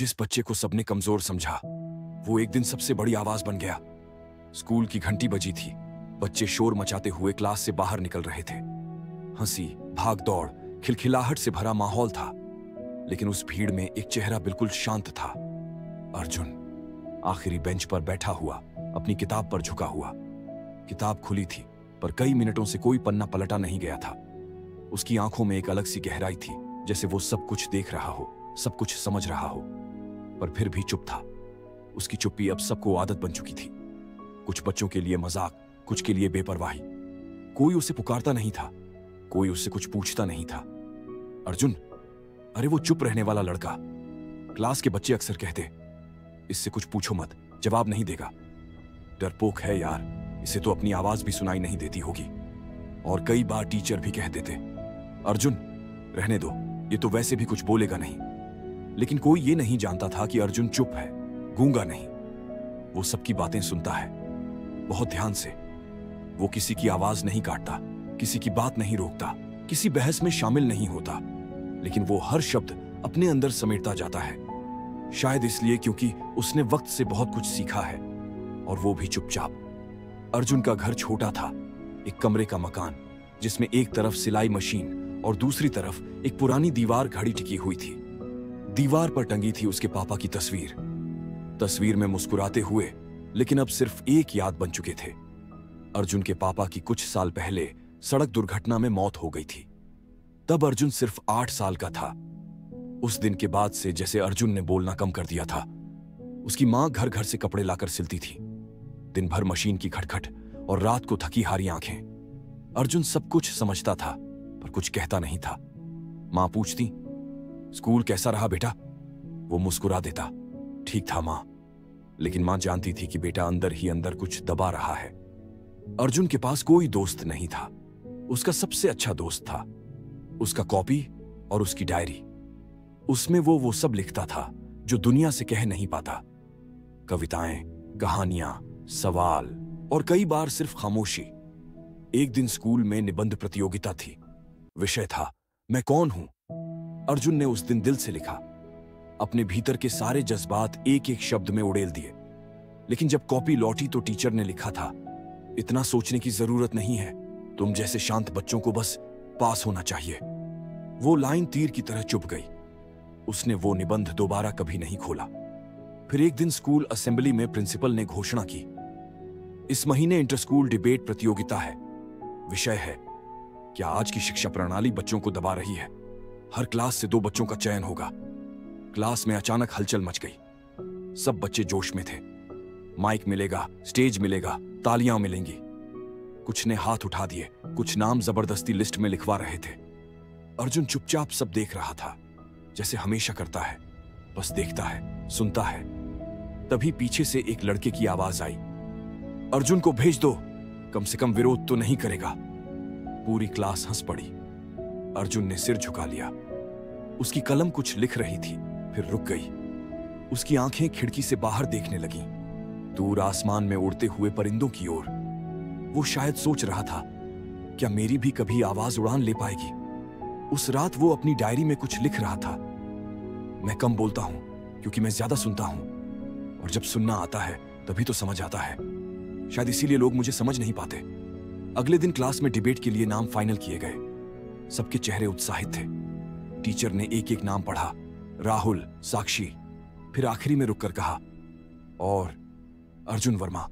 जिस बच्चे को सबने कमजोर समझा वो एक दिन सबसे बड़ी आवाज बन गया। स्कूल की घंटी बजी थी। बच्चे शोर मचाते हुए क्लास से बाहर निकल रहे थे। हंसी, भाग दौड़, खिलखिलाहट से भरा माहौल था, लेकिन उस भीड़ में एक चेहरा बिल्कुल शांत था। अर्जुन आखिरी बेंच पर बैठा हुआ, अपनी किताब पर झुका हुआ। किताब खुली थी, पर कई मिनटों से कोई पन्ना पलटा नहीं गया था। उसकी आंखों में एक अलग सी गहराई थी, जैसे वो सब कुछ देख रहा हो, सब कुछ समझ रहा हो, पर फिर भी चुप था। उसकी चुप्पी अब सबको आदत बन चुकी थी। कुछ बच्चों के लिए मजाक, कुछ के लिए बेपरवाही। कोई उसे पुकारता नहीं था, कोई उससे कुछ पूछता नहीं था। अर्जुन, अरे वो चुप रहने वाला लड़का। क्लास के बच्चे अक्सर कहते, इससे कुछ पूछो मत, जवाब नहीं देगा। डरपोक है यार, इसे तो अपनी आवाज भी सुनाई नहीं देती होगी। और कई बार टीचर भी कह देते, अर्जुन रहने दो, ये तो वैसे भी कुछ बोलेगा नहीं। लेकिन कोई ये नहीं जानता था कि अर्जुन चुप है, गूंगा नहीं। वो सबकी बातें सुनता है, बहुत ध्यान से। वो किसी की आवाज नहीं काटता, किसी की बात नहीं रोकता, किसी बहस में शामिल नहीं होता, लेकिन वो हर शब्द अपने अंदर समेटता जाता है। शायद इसलिए क्योंकि उसने वक्त से बहुत कुछ सीखा है, और वो भी चुपचाप। अर्जुन का घर छोटा था, एक कमरे का मकान, जिसमें एक तरफ सिलाई मशीन और दूसरी तरफ एक पुरानी दीवार घड़ी टिकी हुई थी। दीवार पर टंगी थी उसके पापा की तस्वीर। तस्वीर में मुस्कुराते हुए, लेकिन अब सिर्फ एक याद बन चुके थे। अर्जुन के पापा की कुछ साल पहले सड़क दुर्घटना में मौत हो गई थी। तब अर्जुन सिर्फ 8 साल का था। उस दिन के बाद से जैसे अर्जुन ने बोलना कम कर दिया था। उसकी मां घर घर से कपड़े लाकर सिलती थी। दिन भर मशीन की खटखट और रात को थकी हारी आंखें। अर्जुन सब कुछ समझता था, पर कुछ कहता नहीं था। मां पूछती, स्कूल कैसा रहा बेटा? वो मुस्कुरा देता, ठीक था मां। लेकिन मां जानती थी कि बेटा अंदर ही अंदर कुछ दबा रहा है। अर्जुन के पास कोई दोस्त नहीं था। उसका सबसे अच्छा दोस्त था उसका कॉपी और उसकी डायरी। उसमें वो सब लिखता था जो दुनिया से कह नहीं पाता। कविताएं, कहानियां, सवाल और कई बार सिर्फ खामोशी। एक दिन स्कूल में निबंध प्रतियोगिता थी। विषय था, मैं कौन हूं। अर्जुन ने उस दिन दिल से लिखा। अपने भीतर के सारे जज्बात एक एक शब्द में उड़ेल दिए। लेकिन जब कॉपी लौटी तो टीचर ने लिखा था, इतना सोचने की जरूरत नहीं है, तुम जैसे शांत बच्चों को बस पास होना चाहिए। वो लाइन तीर की तरह चुभ गई। उसने वो निबंध दोबारा कभी नहीं खोला। फिर एक दिन स्कूल असेंबली में प्रिंसिपल ने घोषणा की, इस महीने इंटर स्कूल डिबेट प्रतियोगिता है। विषय है, क्या आज की शिक्षा प्रणाली बच्चों को दबा रही है? हर क्लास से 2 बच्चों का चयन होगा। क्लास में अचानक हलचल मच गई। सब बच्चे जोश में थे। माइक मिलेगा, स्टेज मिलेगा, तालियां मिलेंगी। कुछ ने हाथ उठा दिए, कुछ नाम जबरदस्ती लिस्ट में लिखवा रहे थे। अर्जुन चुपचाप सब देख रहा था, जैसे हमेशा करता है, बस देखता है, सुनता है। तभी पीछे से एक लड़के की आवाज आई, अर्जुन को भेज दो, कम से कम विरोध तो नहीं करेगा। पूरी क्लास हंस पड़ी। अर्जुन ने सिर झुका लिया। उसकी कलम कुछ लिख रही थी, फिर रुक गई। उसकी आंखें खिड़की से बाहर देखने लगीं, दूर आसमान में उड़ते हुए परिंदों की ओर। वो शायद सोच रहा था, क्या मेरी भी कभी आवाज उड़ान ले पाएगी? उस रात वो अपनी डायरी में कुछ लिख रहा था, मैं कम बोलता हूं क्योंकि मैं ज्यादा सुनता हूं, और जब सुनना आता है तभी तो समझ आता है। शायद इसीलिए लोग मुझे समझ नहीं पाते। अगले दिन क्लास में डिबेट के लिए नाम फाइनल किए गए। सबके चेहरे उत्साहित थे। टीचर ने एक एक नाम पढ़ा, राहुल, साक्षी, फिर आखिरी में रुककर कहा, और अर्जुन वर्मा।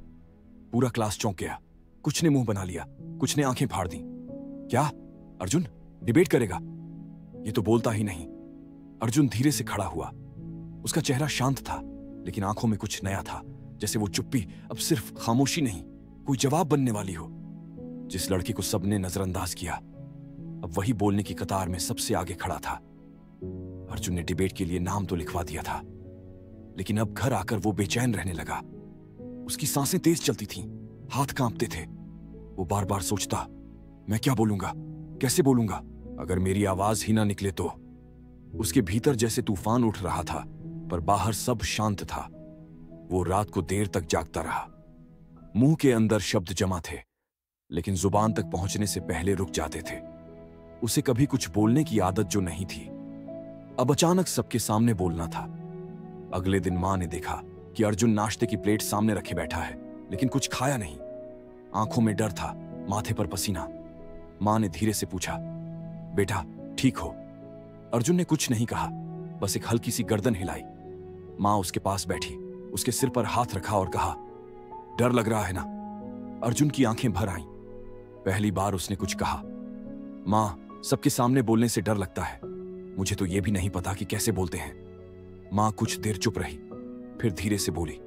पूरा क्लास चौंक गया। कुछ ने मुंह बना लिया, कुछ ने आंखें फाड़ दी। क्या अर्जुन डिबेट करेगा? ये तो बोलता ही नहीं। अर्जुन धीरे से खड़ा हुआ। उसका चेहरा शांत था, लेकिन आंखों में कुछ नया था, जैसे वो चुप्पी अब सिर्फ खामोशी नहीं, कोई जवाब बनने वाली हो। जिस लड़के को सबने नजरअंदाज किया, अब वही बोलने की कतार में सबसे आगे खड़ा था। अर्जुन ने डिबेट के लिए नाम तो लिखवा दिया था, लेकिन अब घर आकर वो बेचैन रहने लगा। उसकी सांसें तेज चलती थीं, हाथ कांपते थे। वो बार बार सोचता, मैं क्या बोलूंगा, कैसे बोलूंगा, अगर मेरी आवाज ही ना निकले तो। उसके भीतर जैसे तूफान उठ रहा था, पर बाहर सब शांत था। वो रात को देर तक जागता रहा। मुंह के अंदर शब्द जमा थे, लेकिन जुबान तक पहुंचने से पहले रुक जाते थे। उसे कभी कुछ बोलने की आदत जो नहीं थी, अब अचानक सबके सामने बोलना था। अगले दिन मां ने देखा कि अर्जुन नाश्ते की प्लेट सामने रखे बैठा है, लेकिन कुछ खाया नहीं। आंखों में डर था, माथे पर पसीना। मां ने धीरे से पूछा, बेटा ठीक हो? अर्जुन ने कुछ नहीं कहा, बस एक हल्की सी गर्दन हिलाई। मां उसके पास बैठी, उसके सिर पर हाथ रखा और कहा, डर लग रहा है ना? अर्जुन की आंखें भर आईं। पहली बार उसने कुछ कहा। मां, सबके सामने बोलने से डर लगता है। मुझे तो यह भी नहीं पता कि कैसे बोलते हैं। मां कुछ देर चुप रही, फिर धीरे से बोली,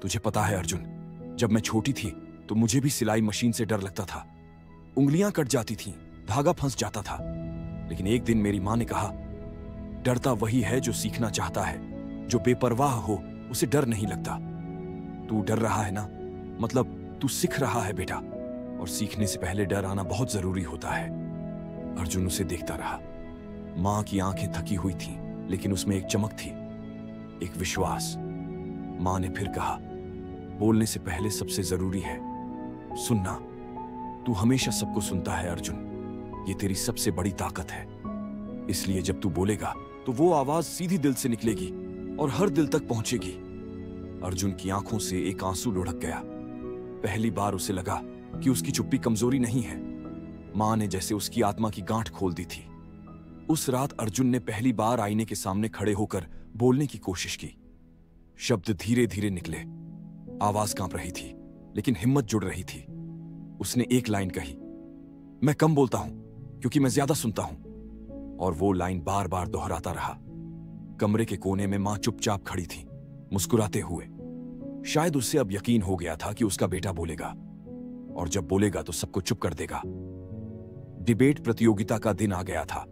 तुझे पता है अर्जुन, जब मैं छोटी थी तो मुझे भी सिलाई मशीन से डर लगता था। उंगलियां कट जाती थीं, धागा फंस जाता था। लेकिन एक दिन मेरी मां ने कहा, डरता वही है जो सीखना चाहता है। जो बेपरवाह हो उसे डर नहीं लगता। तू डर रहा है ना, मतलब तू सीख रहा है बेटा, और सीखने से पहले डर आना बहुत जरूरी होता है। अर्जुन उसे देखता रहा। मां की आंखें थकी हुई थीं, लेकिन उसमें एक चमक थी, एक विश्वास। मां ने फिर कहा, बोलने से पहले सबसे जरूरी है सुनना। तू हमेशा सबको सुनता है अर्जुन, ये तेरी सबसे बड़ी ताकत है। इसलिए जब तू बोलेगा तो वो आवाज सीधी दिल से निकलेगी और हर दिल तक पहुंचेगी। अर्जुन की आंखों से एक आंसू लुढ़क गया। पहली बार उसे लगा कि उसकी चुप्पी कमजोरी नहीं है। मां ने जैसे उसकी आत्मा की गांठ खोल दी थी। उस रात अर्जुन ने पहली बार आईने के सामने खड़े होकर बोलने की कोशिश की। शब्द धीरे धीरे निकले, आवाज कांप रही थी, लेकिन हिम्मत जुड़ रही थी। उसने एक लाइन कही, मैं कम बोलता हूं क्योंकि मैं ज्यादा सुनता हूं। और वो लाइन बार बार दोहराता रहा। कमरे के कोने में मां चुपचाप खड़ी थी, मुस्कुराते हुए। शायद उससे अब यकीन हो गया था कि उसका बेटा बोलेगा, और जब बोलेगा तो सबको चुप कर देगा। डिबेट प्रतियोगिता का दिन आ गया था।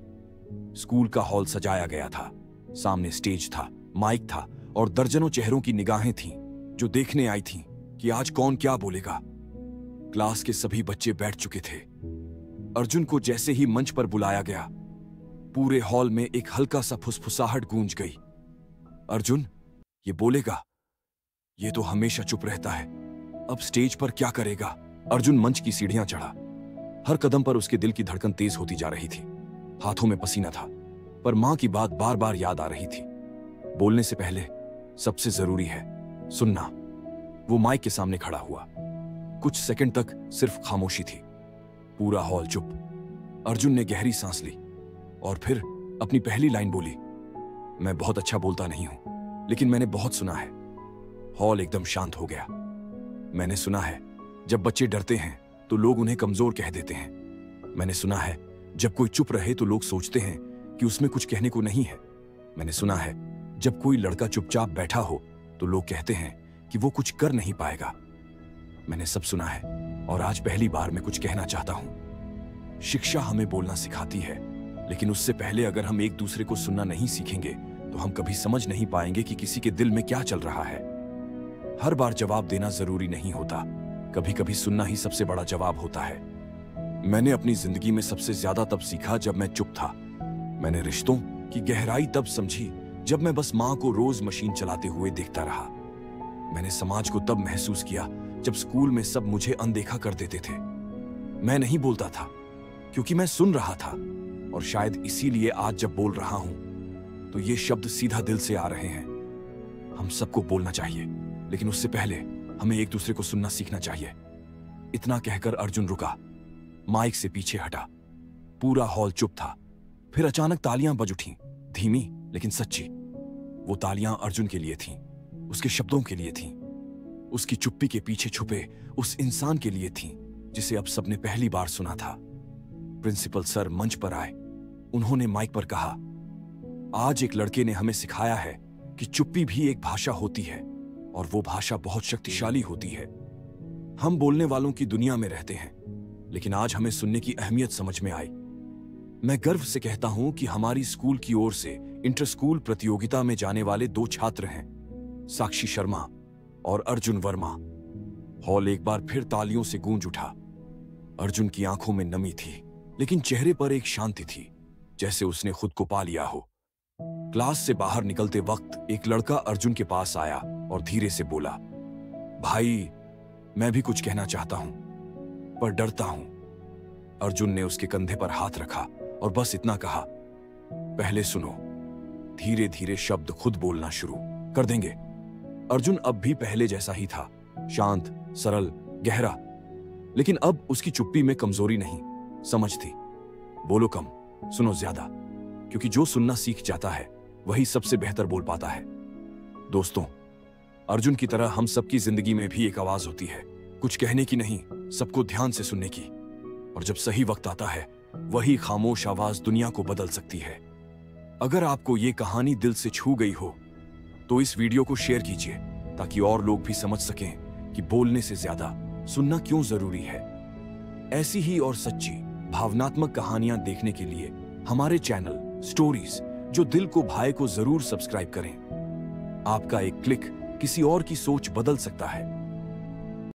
स्कूल का हॉल सजाया गया था। सामने स्टेज था, माइक था और दर्जनों चेहरों की निगाहें थीं जो देखने आई थीं कि आज कौन क्या बोलेगा। क्लास के सभी बच्चे बैठ चुके थे। अर्जुन को जैसे ही मंच पर बुलाया गया, पूरे हॉल में एक हल्का सा फुसफुसाहट गूंज गई। अर्जुन, ये बोलेगा? ये तो हमेशा चुप रहता है, अब स्टेज पर क्या करेगा? अर्जुन मंच की सीढ़ियां चढ़ा। हर कदम पर उसके दिल की धड़कन तेज होती जा रही थी। हाथों में पसीना था, पर मां की बात बार बार याद आ रही थी। बोलने से पहले सबसे जरूरी है सुनना। वो माइक के सामने खड़ा हुआ। कुछ सेकंड तक सिर्फ खामोशी थी। पूरा हॉल चुप। अर्जुन ने गहरी सांस ली और फिर अपनी पहली लाइन बोली, मैं बहुत अच्छा बोलता नहीं हूं, लेकिन मैंने बहुत सुना है। हॉल एकदम शांत हो गया। मैंने सुना है जब बच्चे डरते हैं तो लोग उन्हें कमजोर कह देते हैं। मैंने सुना है जब कोई चुप रहे तो लोग सोचते हैं कि उसमें कुछ कहने को नहीं है। मैंने सुना है जब कोई लड़का चुपचाप बैठा हो तो लोग कहते हैं कि वो कुछ कर नहीं पाएगा। मैंने सब सुना है, और आज पहली बार मैं कुछ कहना चाहता हूं। शिक्षा हमें बोलना सिखाती है, लेकिन उससे पहले अगर हम एक दूसरे को सुनना नहीं सीखेंगे तो हम कभी समझ नहीं पाएंगे कि किसी के दिल में क्या चल रहा है। हर बार जवाब देना जरूरी नहीं होता, कभी कभी सुनना ही सबसे बड़ा जवाब होता है। मैंने अपनी जिंदगी में सबसे ज्यादा तब सीखा जब मैं चुप था। मैंने रिश्तों की गहराई तब समझी जब मैं बस मां को रोज मशीन चलाते हुए देखता रहा। मैंने समाज को तब महसूस किया जब स्कूल में सब मुझे अनदेखा कर देते थे। मैं नहीं बोलता था क्योंकि मैं सुन रहा था, और शायद इसीलिए आज जब बोल रहा हूं तो ये शब्द सीधा दिल से आ रहे हैं। हम सबको बोलना चाहिए, लेकिन उससे पहले हमें एक दूसरे को सुनना सीखना चाहिए। इतना कहकर अर्जुन रुका, माइक से पीछे हटा। पूरा हॉल चुप था। फिर अचानक तालियां बज उठीं, धीमी लेकिन सच्ची। वो तालियां अर्जुन के लिए थीं, उसके शब्दों के लिए थीं, उसकी चुप्पी के पीछे छुपे उस इंसान के लिए थीं जिसे अब सबने पहली बार सुना था। प्रिंसिपल सर मंच पर आए। उन्होंने माइक पर कहा, आज एक लड़के ने हमें सिखाया है कि चुप्पी भी एक भाषा होती है, और वो भाषा बहुत शक्तिशाली होती है। हम बोलने वालों की दुनिया में रहते हैं, लेकिन आज हमें सुनने की अहमियत समझ में आई। मैं गर्व से कहता हूं कि हमारी स्कूल की ओर से इंटर स्कूल प्रतियोगिता में जाने वाले 2 छात्र हैं, साक्षी शर्मा और अर्जुन वर्मा। हॉल एक बार फिर तालियों से गूंज उठा। अर्जुन की आंखों में नमी थी, लेकिन चेहरे पर एक शांति थी, जैसे उसने खुद को पा लिया हो। क्लास से बाहर निकलते वक्त एक लड़का अर्जुन के पास आया और धीरे से बोला, भाई, मैं भी कुछ कहना चाहता हूं, पर डरता हूं। अर्जुन ने उसके कंधे पर हाथ रखा और बस इतना कहा, पहले सुनो। धीरे धीरे शब्द खुद बोलना शुरू। कर देंगे। अर्जुन अब भी पहले जैसा ही था, शांत, सरल, गहरा। लेकिन अब उसकी चुप्पी में कमजोरी नहीं, समझ थी। बोलो कम, सुनो ज्यादा, क्योंकि जो सुनना सीख जाता है वही सबसे बेहतर बोल पाता है। दोस्तों, अर्जुन की तरह हम सबकी जिंदगी में भी एक आवाज होती है, कुछ कहने की नहीं, सबको ध्यान से सुनने की। और जब सही वक्त आता है, वही खामोश आवाज दुनिया को बदल सकती है। अगर आपको ये कहानी दिल से छू गई हो तो इस वीडियो को शेयर कीजिए, ताकि और लोग भी समझ सकें कि बोलने से ज्यादा सुनना क्यों जरूरी है। ऐसी ही और सच्ची भावनात्मक कहानियां देखने के लिए हमारे चैनल स्टोरीज जो दिल को भाए को जरूर सब्सक्राइब करें। आपका एक क्लिक किसी और की सोच बदल सकता है।